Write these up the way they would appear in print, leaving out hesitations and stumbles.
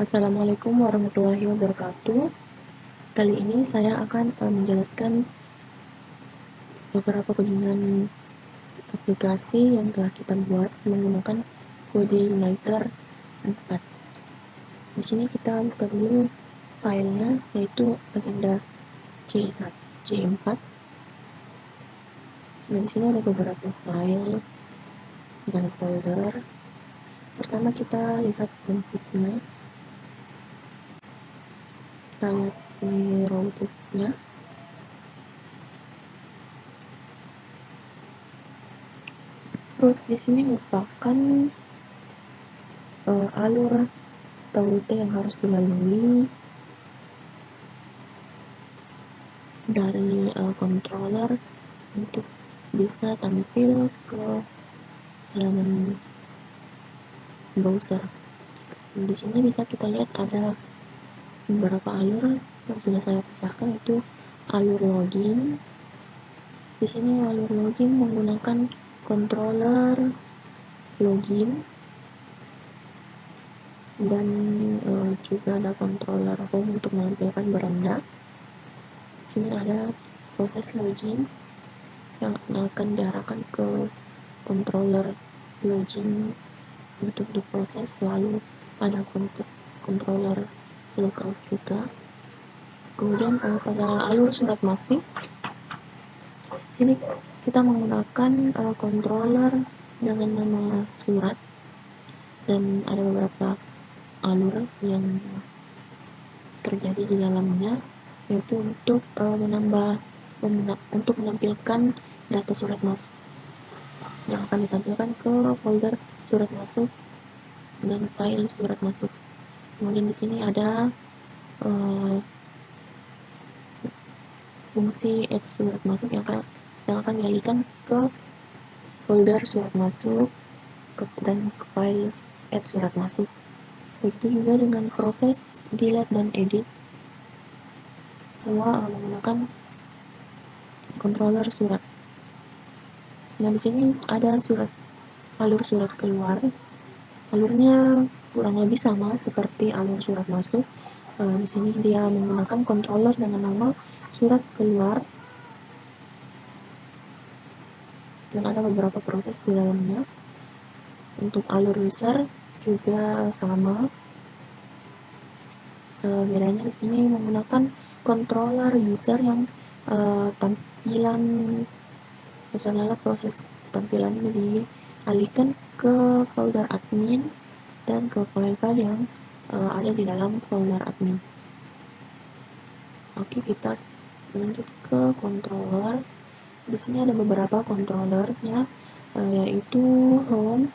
Assalamualaikum warahmatullahi wabarakatuh. Kali ini saya akan menjelaskan beberapa kunjungan aplikasi yang telah kita buat menggunakan Codeinator 4. Di sini kita buka dulu filenya, yaitu agenda C4. Nah, di sini ada beberapa file dan folder. Pertama kita lihat config-nya, kita lihat di routers-nya. Routes di sini merupakan alur atau rute yang harus dilalui dari controller untuk bisa tampil ke halaman browser. Di sini bisa kita lihat ada beberapa alur yang sudah saya pisahkan, itu alur login. Di sini alur login menggunakan controller login dan juga ada controller home untuk menampilkan beranda. Di sini ada proses login yang akan diarahkan ke controller login untuk diproses, lalu ada controller logout juga. Kemudian pada alur surat masuk, sini kita menggunakan controller dengan nama surat, dan ada beberapa alur yang terjadi di dalamnya, yaitu untuk untuk menampilkan data surat masuk yang akan ditampilkan ke folder surat masuk dan file surat masuk. Kemudian di sini ada fungsi add surat masuk yang akan dialihkan ke folder surat masuk dan ke file add surat masuk. Begitu juga dengan proses delete dan edit, semua menggunakan controller surat. Nah, di sini ada alur surat keluar. Alurnya kurang lebih sama seperti alur surat masuk. Di sini dia menggunakan controller dengan nama surat keluar, dan ada beberapa proses di dalamnya. Untuk alur user juga sama. Bedanya di sini menggunakan controller user yang tampilan segala proses tampilan ini dialihkan ke folder admin dan ke file-file yang ada di dalam folder admin. Oke, kita lanjut ke controller. Di sini ada beberapa controllernya, yaitu home.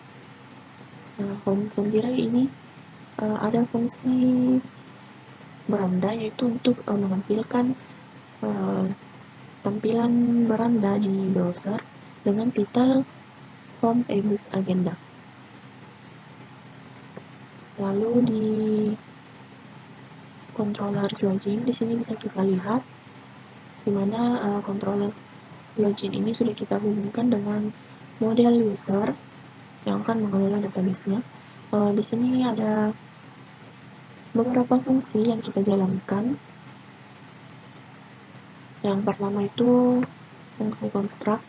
Home sendiri ini ada fungsi beranda, yaitu untuk menampilkan tampilan beranda di browser dengan titel Home ebook agenda. Lalu di controller login, di sini bisa kita lihat di mana controller login ini sudah kita hubungkan dengan model user yang akan mengelola database-nya. Di sini ada beberapa fungsi yang kita jalankan. Yang pertama itu fungsi construct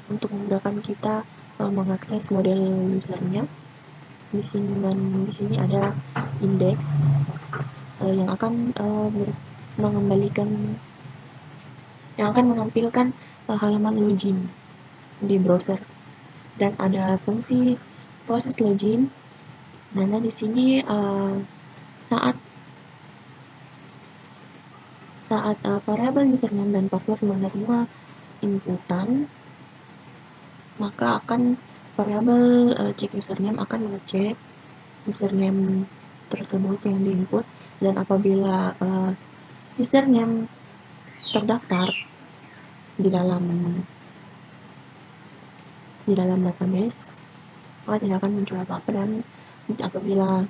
untuk memudahkan kita mengakses model usernya. Di sini ada index yang akan menampilkan halaman login di browser, dan ada fungsi proses login. Nah, di sini saat variabel username dan password menerima inputan, maka akan variabel check username akan mengecek username tersebut yang diinput, dan apabila username terdaftar di dalam database, maka tidak akan muncul apa-apa. Dan apabila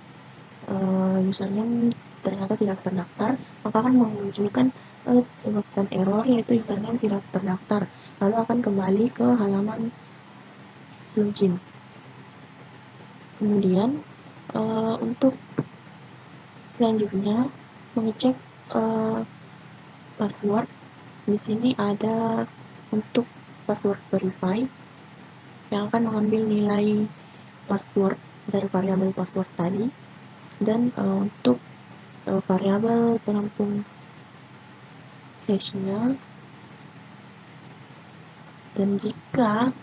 username ternyata tidak terdaftar, maka akan memunculkan sebuah pesan error, yaitu username tidak terdaftar, lalu akan kembali ke halaman login. Kemudian untuk Selanjutnya, mengecek password. Di sini ada untuk password verify yang akan mengambil nilai password dari variabel password tadi, dan untuk variabel penampung hashnya. Dan jika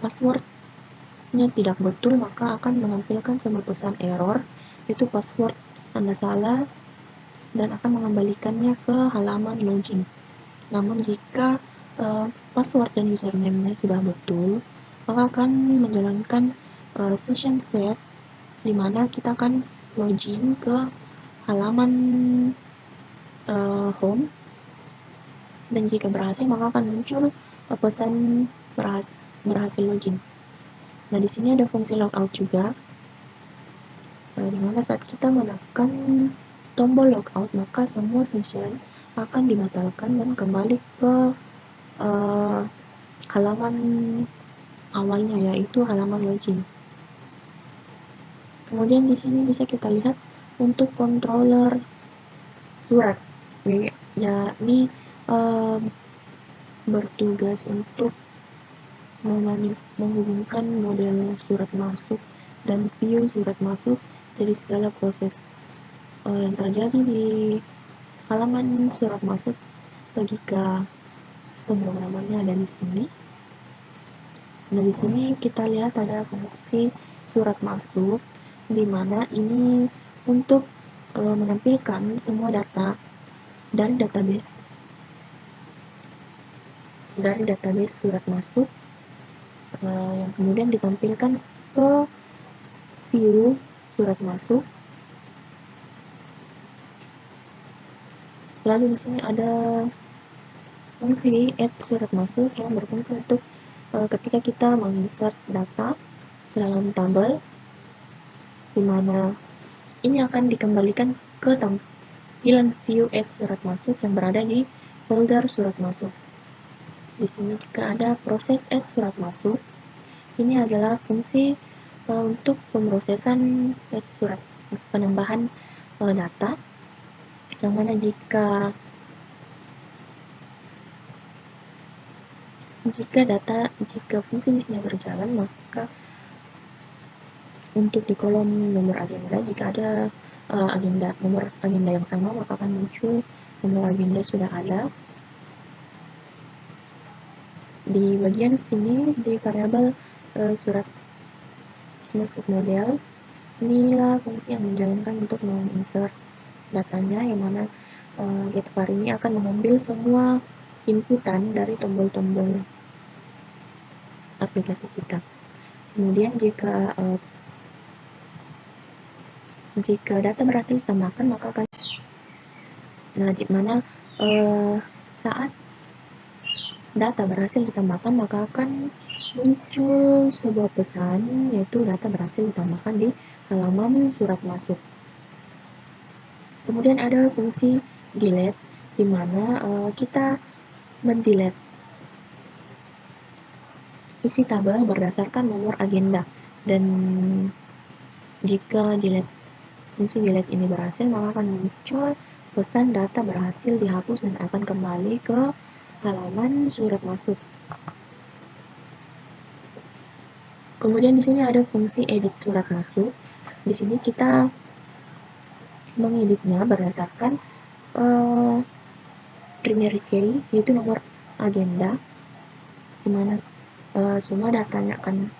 passwordnya tidak betul, maka akan menampilkan sebuah pesan error, yaitu password Anda salah, dan akan mengembalikannya ke halaman login. Namun jika password dan username-nya sudah betul, maka akan menjalankan session set, di mana kita akan login ke halaman home, dan jika berhasil maka akan muncul pesan berhasil login. Nah, di sini ada fungsi logout juga, di mana saat kita menekan tombol logout maka semua session akan dibatalkan dan kembali ke halaman awalnya, yaitu halaman login. Kemudian di sini bisa kita lihat untuk controller surat, yakni bertugas untuk menghubungkan model surat masuk dan view surat masuk dari segala proses yang terjadi di halaman surat masuk. Logika pemrogramannya ada di sini. Nah, di sini kita lihat ada fungsi surat masuk, di mana ini untuk menampilkan semua data dari database surat masuk, yang kemudian ditampilkan ke view surat masuk. Lalu di sini ada fungsi add surat masuk yang berfungsi untuk ketika kita menginsert data dalam tabel, di mana ini akan dikembalikan ke tampilan view add surat masuk yang berada di folder surat masuk. Di sini juga ada proses add surat masuk. Ini adalah fungsi untuk pemrosesan add surat, penambahan data, yang mana jika fungsi di sini berjalan, maka untuk di kolom nomor agenda, jika ada nomor agenda yang sama, maka akan muncul nomor agenda sudah ada. Di bagian sini di variabel surat masuk model, inilah fungsi yang menjalankan untuk menginsert datanya, yang mana getVar ini akan mengambil semua inputan dari tombol-tombol aplikasi kita. Kemudian jika data berhasil ditambahkan, maka akan di mana saat data berhasil ditambahkan, maka akan muncul sebuah pesan, yaitu data berhasil ditambahkan di halaman surat masuk. Kemudian ada fungsi delete, di mana kita mendelete isi tabel berdasarkan nomor agenda, dan jika fungsi delete ini berhasil, maka akan muncul pesan data berhasil dihapus dan akan kembali ke halaman surat masuk. Kemudian di sini ada fungsi edit surat masuk. Di sini kita mengeditnya berdasarkan primary key, yaitu nomor agenda, di mana semua datanya akan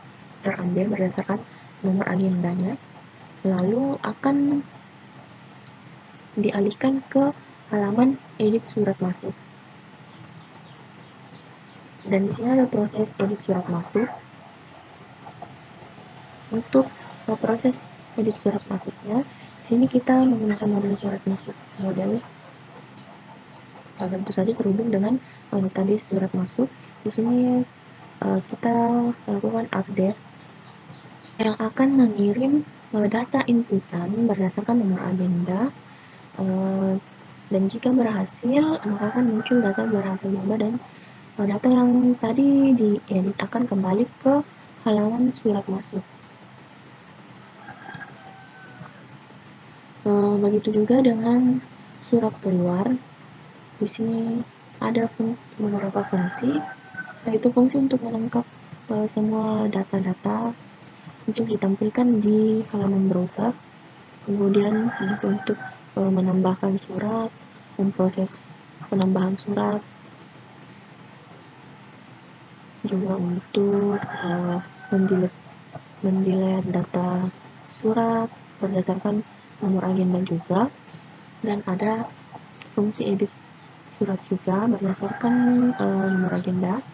terambil berdasarkan nomor agendanya, lalu akan dialihkan ke halaman edit surat masuk. Dan di sini ada proses edit surat masuk. Untuk proses edit surat masuknya, sini kita menggunakan model surat masuk model, tentu saja terhubung dengan database surat masuk. Di sini kita lakukan update yang akan mengirim data inputan berdasarkan nomor agenda, dan jika berhasil maka akan muncul data berhasil diubah, dan data yang tadi diedit akan kembali ke halaman surat masuk. Begitu juga dengan surat keluar. Di sini ada beberapa fungsi, yaitu fungsi untuk menangkap semua data-data untuk ditampilkan di halaman browser, kemudian fungsi untuk menambahkan surat, memproses penambahan surat, juga untuk mendelete data surat berdasarkan nomor agenda juga, dan ada fungsi edit surat juga berdasarkan nomor agenda.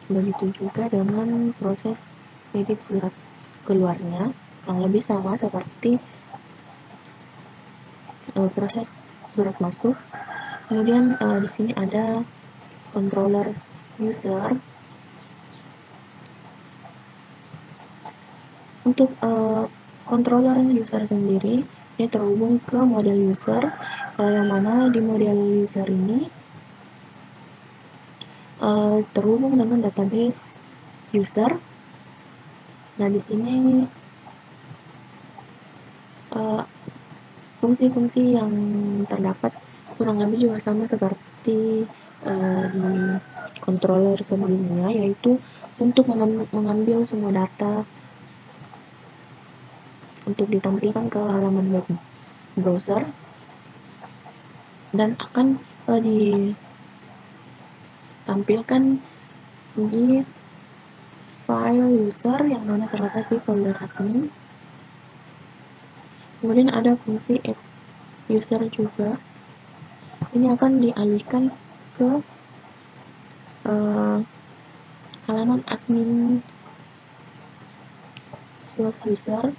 Begitu juga dengan proses edit surat keluarnya, yang lebih sama seperti proses surat masuk. Kemudian di sini ada controller user. Untuk controller user sendiri, ini terhubung ke model user, yang mana di model user ini terhubung dengan database user. Nah, di sini fungsi-fungsi yang terdapat kurang lebih juga sama seperti di controller sebelumnya, yaitu untuk mengambil semua data untuk ditampilkan ke halaman web browser, dan akan ditampilkan di file user yang mana terletak di folder admin. Kemudian ada fungsi add user juga. Ini akan dialihkan ke halaman admin /user.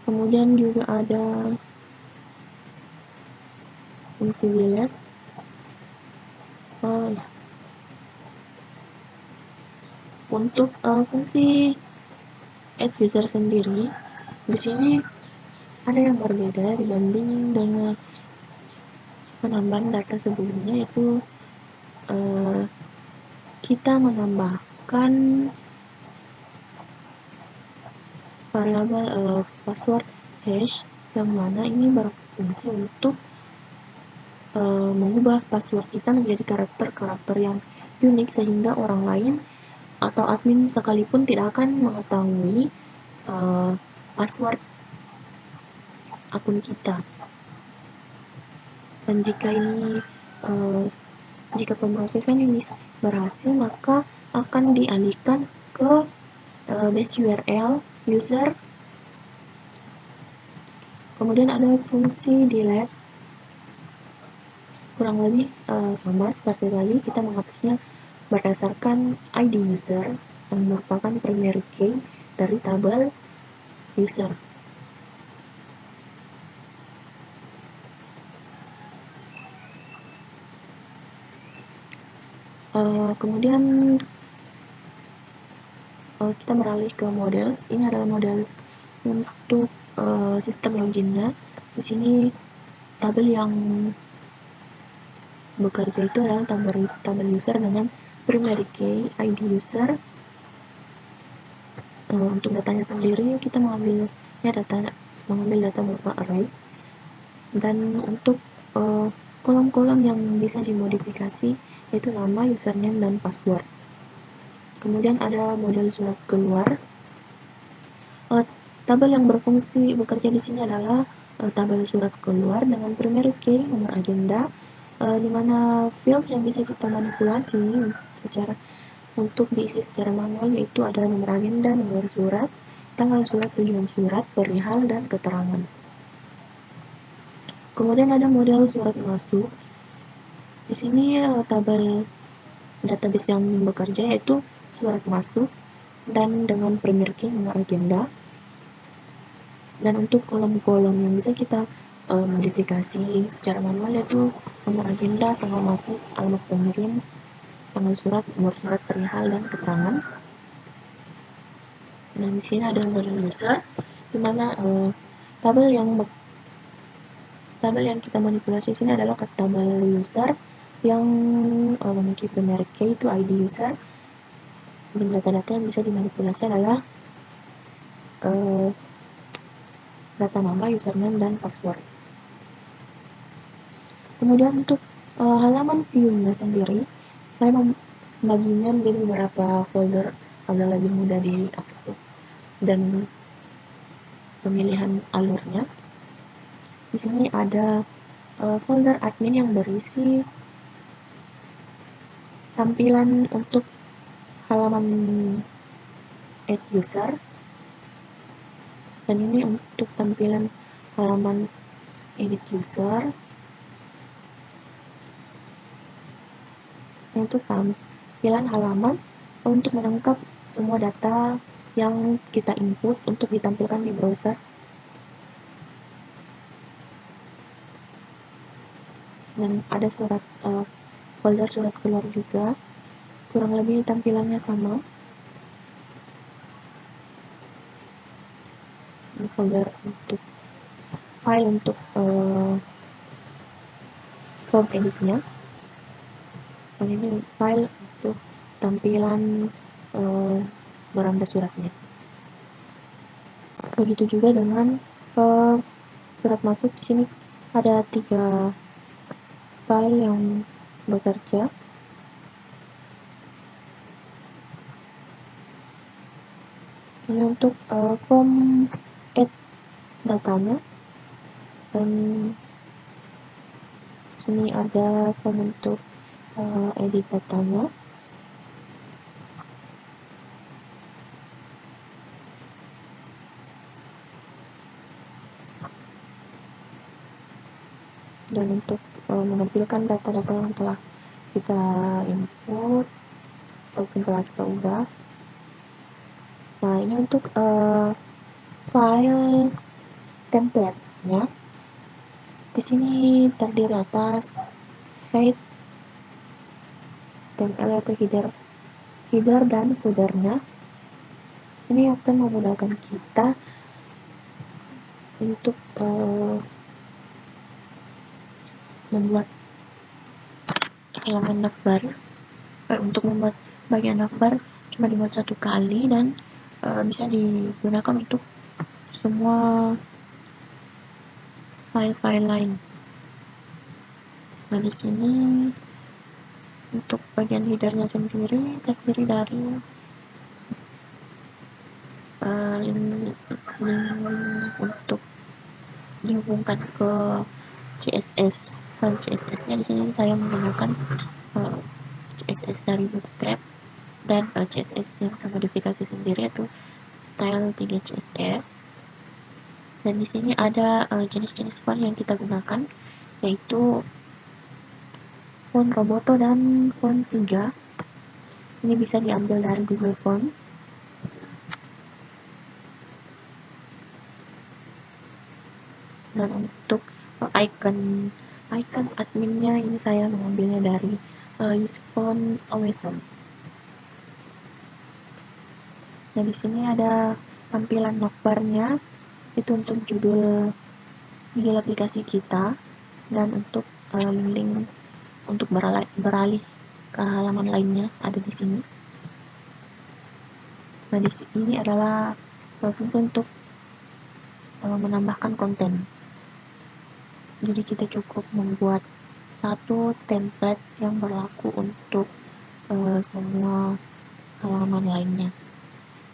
Kemudian juga ada fungsi delete. Untuk fungsi add user sendiri, di sini ada yang berbeda dibanding dengan penambahan data sebelumnya, yaitu kita menambahkan variabel password hash, yang mana ini berfungsi untuk mengubah password kita menjadi karakter-karakter yang unik, sehingga orang lain atau admin sekalipun tidak akan mengetahui password akun kita. Dan jika pemrosesan ini berhasil, maka akan dialihkan ke base URL user. Kemudian ada fungsi delete, kurang lebih sama seperti tadi, kita menghapusnya berdasarkan ID user yang merupakan primary key dari tabel user. Kemudian kita beralih ke models. Ini adalah models untuk sistem loginnya. Di sini tabel yang bekerja itu adalah tabel user dengan primary key ID user. Untuk datanya sendiri kita mengambil data berupa array, dan untuk kolom-kolom yang bisa dimodifikasi yaitu nama, username, dan password. Kemudian ada model surat keluar. Tabel yang berfungsi bekerja di sini adalah tabel surat keluar dengan primary key nomor agenda, di mana fields yang bisa kita manipulasi untuk diisi secara manual, yaitu ada nomor agenda, nomor surat, tanggal surat, tujuan surat, perihal, dan keterangan. Kemudian ada model surat masuk. Di sini tabel database yang bekerja yaitu surat masuk dan dengan primary key nomor agenda. Dan untuk kolom-kolom yang bisa kita modifikasi secara manual yaitu nomor agenda, tanggal masuk, alamat pengirim, tanggal surat, nomor surat, perihal, dan keterangan. Dan di sini ada model user, di mana tabel yang kita manipulasi di sini adalah tabel user yang memiliki primary key itu ID user, dan data-data yang bisa dimanipulasi adalah data nama, username, dan password. Kemudian untuk halaman view-nya sendiri, saya membaginya menjadi beberapa folder agar lebih mudah diakses dan pemilihan alurnya. Di sini ada folder admin yang berisi tampilan untuk halaman add user, dan ini untuk tampilan halaman edit user. Untuk tampilan halaman untuk menangkap semua data yang kita input untuk ditampilkan di browser. Dan ada folder surat keluar juga, kurang lebih tampilannya sama. Ini folder untuk file untuk form editnya, dan ini file untuk tampilan beranda suratnya. Begitu juga dengan surat masuk. Di sini ada 3 file yang bekerja. Ini untuk form add datanya, dan sini ada form untuk edit datanya. Dan untuk menampilkan data-data yang telah kita input ataupun telah kita ubah. Nah, ini untuk file template-nya. Di sini terdiri atas head, HTML atau header dan footer-nya. Ini akan memudahkan kita untuk membuat halaman navbar. Untuk membuat bagian navbar cuma dibuat 1 kali dan bisa digunakan untuk semua file-file lain. Nah, di sini untuk bagian headernya sendiri terdiri dari link untuk dihubungkan ke CSS. Dan CSS-nya di sini saya menggunakan CSS dari Bootstrap dan CSS yang saya modifikasi sendiri, yaitu style 3 CSS. Dan di sini ada jenis-jenis font yang kita gunakan, yaitu font Roboto dan font Viga. Ini bisa diambil dari Google Font. Dan untuk icon adminnya, ini saya mengambilnya dari Usefont Awesome. Nah, di sini ada tampilan navbar-nya, itu untuk judul aplikasi kita, dan untuk link untuk beralih ke halaman lainnya ada di sini. Nah, di sini adalah fungsi untuk menambahkan konten. Jadi kita cukup membuat satu template yang berlaku untuk semua halaman lainnya.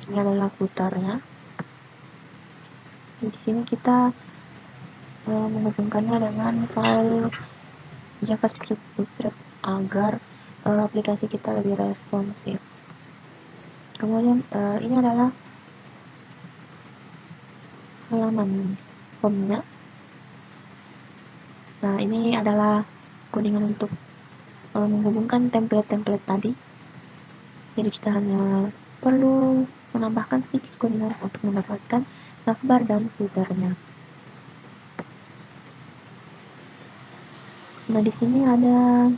Ini adalah footer-nya. Di sini kita menghubungkannya dengan file JavaScript Bootstrap agar aplikasi kita lebih responsif. Kemudian ini adalah halaman home-nya. Nah, ini adalah codingan untuk menghubungkan template-template tadi. Jadi kita hanya perlu menambahkan sedikit codingan untuk mendapatkan navbar dan footer-nya. Nah, di sini ada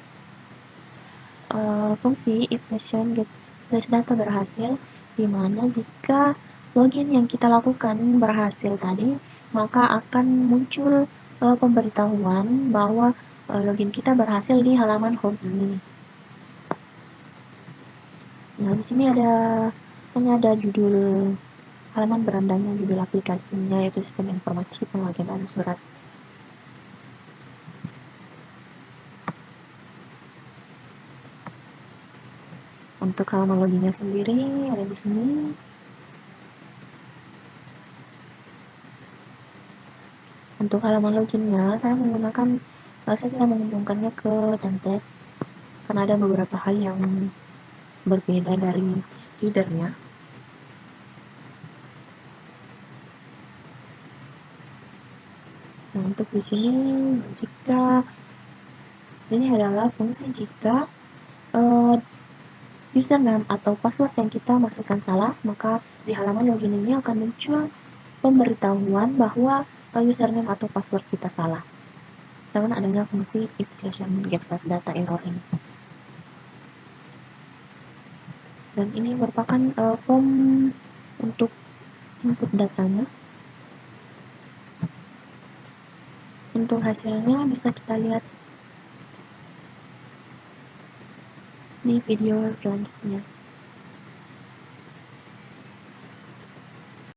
fungsi if session get data berhasil, di mana jika login yang kita lakukan berhasil tadi, maka akan muncul pemberitahuan bahwa login kita berhasil di halaman home ini. Nah, di sini hanya ada judul halaman berandanya, judul aplikasinya, yaitu sistem informasi pengagenaan surat. Untuk halaman loginnya sendiri ada di sini. Untuk halaman loginnya, saya tidak menghubungkannya ke template karena ada beberapa hal yang berbeda dari headernya. Nah, untuk di sini, ini adalah fungsi jika username atau password yang kita masukkan salah, maka di halaman login ini akan muncul pemberitahuan bahwa username atau password kita salah dengan adanya fungsi if session get flash data error ini. Dan ini merupakan form untuk input datanya. Untuk hasilnya bisa kita lihat di video selanjutnya.